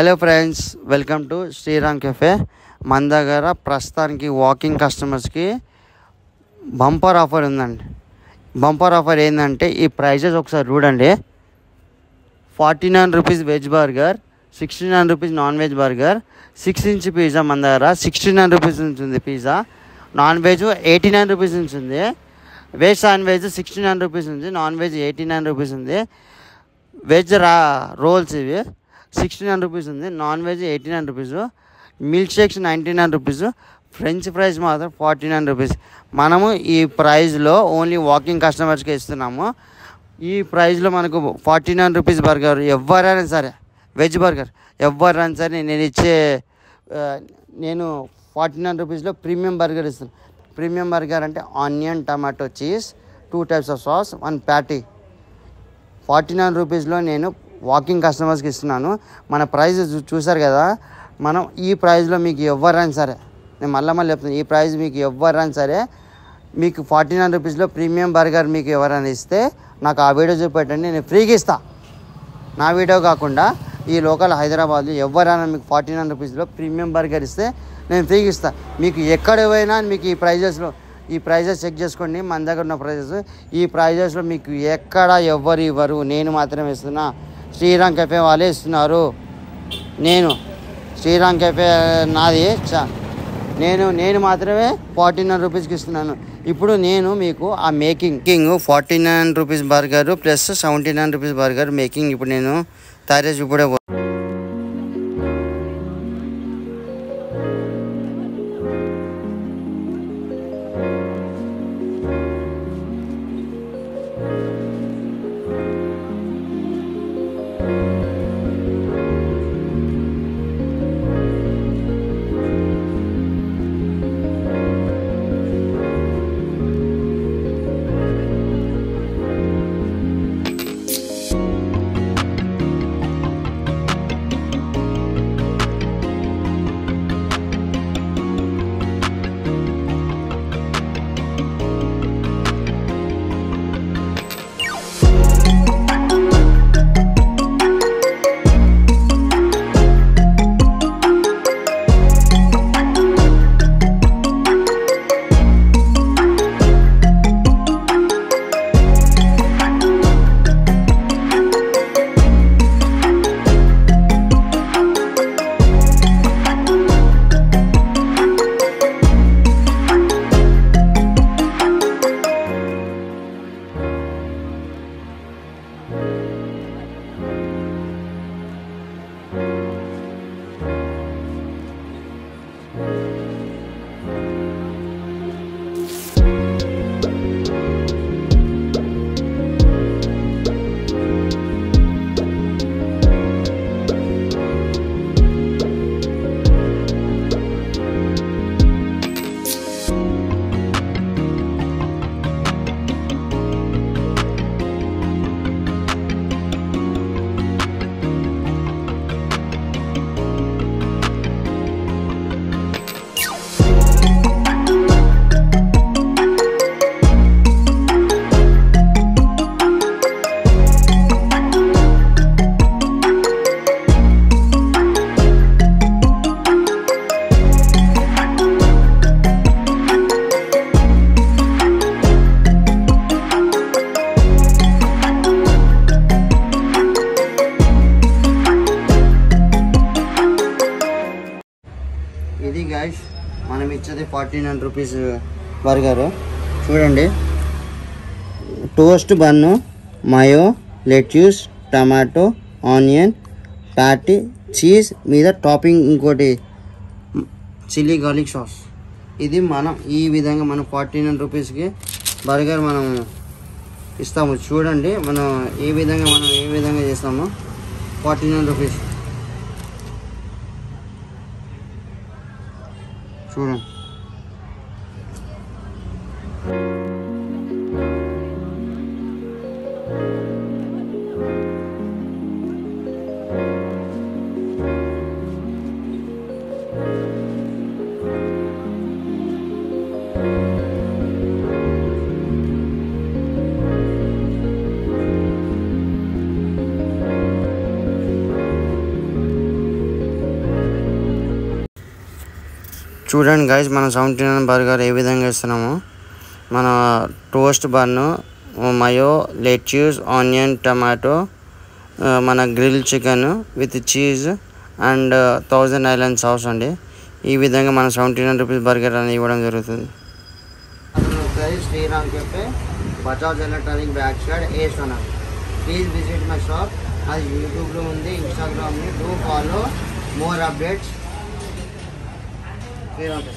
Hello friends, welcome to Sriram cafe. మన దగ్గర ప్రస్తుతానికి వాకింగ్ కస్టమర్స్కి బంపర్ ఆఫర్ ఉందండి. బంపర్ ఆఫర్ ఏంటంటే ఈ ప్రైజెస్ ఒకసారి చూడండి. 49 rupees veg burger, 69 rupees non veg burger, 6 inch pizza మన దగ్గర 69 రూపీస్ ఉంటుంది. పిజ్జా నాన్ వెజ్ 89 రూపీస్ ఉంటుంది. వెజ్ నాన్ వెజ్ 69 రూపీస్ ఉంది. నాన్ వెజ్ 89 రూపీస్ ఉంది. వెజ్ రోల్స్ ఇవి 69 రూపీస్ ఉంది. Non veg 89 rupees. Milk shakes 99 rupees. French fries మాత్రం 49 rupees. మనము ఈ ప్రైస్లో ఓన్లీ వాకింగ్ కస్టమర్స్కి ఇస్తున్నాము. ఈ ప్రైస్లో మనకు 49 రూపీస్ బర్గర్ ఎవరైనా సరే, వెజ్ బర్గర్ ఎవరైనా సరే నేను 49 రూపీస్లో ప్రీమియం బర్గర్ ఇస్తాను. ప్రీమియం బర్గర్ అంటే onion, tomato, cheese, 2 types of sauce, 1 patty. 49 రూపీస్లో నేను వాకింగ్ కస్టమర్స్కి ఇస్తున్నాను. మన ప్రైస్ చూసారు కదా. మనం ఈ ప్రైస్లో మీకు ఎవరైనా సరే, నేను మళ్ళీ చెప్తాను, ఈ ప్రైస్ మీకు ఎవరైనా సరే మీకు 49 రూపీస్లో ప్రీమియం బర్గర్ మీకు ఎవరైనా ఇస్తే నాకు ఆ వీడియో చూపెట్టండి, నేను ఫ్రీగా ఇస్తాను. నా వీడియో కాకుండా ఈ లోకల్ హైదరాబాద్లో ఎవరైనా మీకు 49 రూపీస్లో ప్రీమియం బర్గర్ ఇస్తే నేను ఫ్రీగా ఇస్తాను. మీకు ఎక్కడ పోయినా మీకు ఈ ప్రైజెస్ చెక్ చేసుకోండి. మన దగ్గర ఉన్న ప్రైజెస్, ఈ ప్రైజెస్లో మీకు ఎక్కడ ఎవ్వరు ఇవ్వరు, నేను మాత్రమే ఇస్తున్నా. శ్రీరామ్ కెఫే వాళ్ళే ఇస్తున్నారు. నేను శ్రీరామ్ కెఫే నాది నేను మాత్రమే 49 రూపీస్కి ఇస్తున్నాను. ఇప్పుడు నేను మీకు ఆ making 49 rupees burger plus 79 rupees burger making ఇప్పుడు నేను తయారు చేసి ఇప్పుడే ఇది గైస్ మనం ఇచ్చేది 49 రూపీస్ బర్గరు. చూడండి, toast bun, mayo, lettuce, tomato, onion, patty, cheese, మీద టాపింగ్ ఇంకోటి చిల్లీ గార్లిక్ సాస్. ఇది మనం ఈ విధంగా మనం 49 రూపీస్కి బర్గర్ మనం ఇస్తాము. చూడండి మనం ఏ విధంగా చేస్తాము. 49 రూపీస్ చూడండి. చూడండి గైస్, మన 79 బర్గర్ ఏ విధంగా ఇస్తున్నాము. మన toast bun, mayo, lettuce, onion, tomato, మన grill chicken with cheese and 1000 island sauce అండి. ఈ విధంగా మన 79 రూపీస్ బర్గర్ అనేది ఇవ్వడం జరుగుతుంది. శ్రీరామ్ చెప్పే Bajaj electronic back side A1. Please visit my shop. అది యూట్యూబ్లో ఉంది, ఇన్స్టాగ్రామ్లో. Do follow more updates. Sriram.